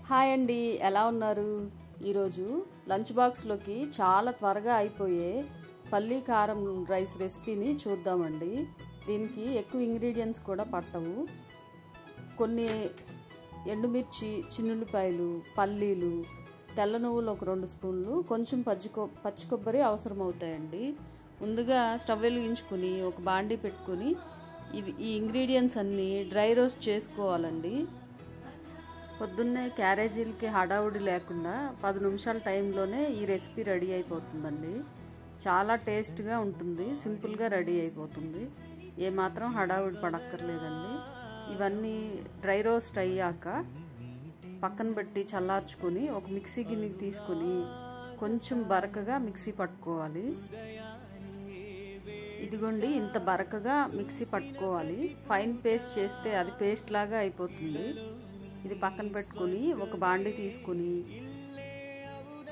Hi అండి, ఎలా ఉన్నారు? ఈరోజు లంచ్ బాక్స్లోకి చాలా త్వరగా అయిపోయే పల్లీ కారం రైస్ రెసిపీని చూద్దామండి. దీనికి ఎక్కువ ఇంగ్రీడియంట్స్ కూడా పట్టవు. కొన్ని ఎండుమిర్చి, చిన్నుల్లిపాయలు, పల్లీలు, తెల్ల నువ్వులు ఒక 2 స్పూన్లు, కొంచెం పచ్చి కొబ్బరి అవసరం అవుతాయండి. ముందుగా స్టవ్ వెలిగించుకొని ఒక బాండీ పెట్టుకొని ఈ ఇంగ్రీడియంట్స్ అన్నీ డ్రై రోస్ట్ చేసుకోవాలండి. పొద్దున్నే క్యారేజీలకి హడావుడి లేకుండా 10 నిమిషాల టైంలోనే ఈ రెసిపీ రెడీ అయిపోతుందండి. చాలా టేస్ట్గా ఉంటుంది, సింపుల్గా రెడీ అయిపోతుంది. ఏమాత్రం హడావుడి పడక్కర్లేదండి. ఇవన్నీ డ్రై రోస్ట్ అయ్యాక పక్కన పెట్టి చల్లార్చుకొని ఒక మిక్సీ గిన్నెకి తీసుకొని కొంచెం బరకగా మిక్సీ పట్టుకోవాలి. ఇదిగోండి, ఇంత బరకగా మిక్సీ పట్టుకోవాలి. ఫైన్ పేస్ట్ చేస్తే అది పేస్ట్ లాగా అయిపోతుంది. ఇది పక్కన పెట్టుకొని ఒక బాండీ తీసుకొని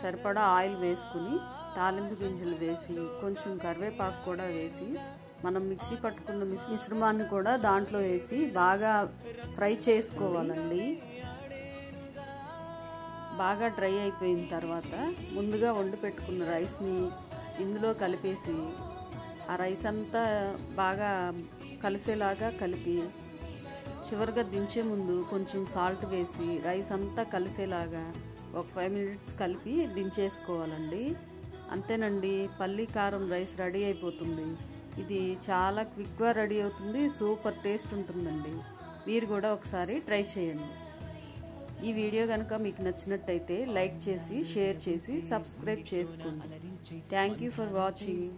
సరిపడా ఆయిల్ వేసుకుని తాలింపు గింజలు వేసి కొంచెం కరివేపాకు కూడా వేసి మనం మిక్సీ పట్టుకున్న మిశ్రమాన్ని కూడా దాంట్లో వేసి బాగా ఫ్రై చేసుకోవాలండి. బాగా డ్రై అయిపోయిన తర్వాత ముందుగా వండి పెట్టుకున్న రైస్ని ఇందులో కలిపేసి ఆ రైస్ అంతా బాగా కలిసేలాగా కలిపి చివరిగా దించే ముందు కొంచెం సాల్ట్ వేసి రైస్ అంతా కలిసేలాగా ఒక 5 మినిట్స్ కలిపి దించేసుకోవాలండి. అంతేనండి, పల్లీ కారం రైస్ రెడీ అయిపోతుంది. ఇది చాలా క్విక్గా రెడీ అవుతుంది, సూపర్ టేస్ట్ ఉంటుందండి. మీరు కూడా ఒకసారి ట్రై చేయండి. ఈ వీడియో కనుక మీకు నచ్చినట్టయితే లైక్ చేసి, షేర్ చేసి, సబ్స్క్రైబ్ చేసుకోండి. Thank you for watching.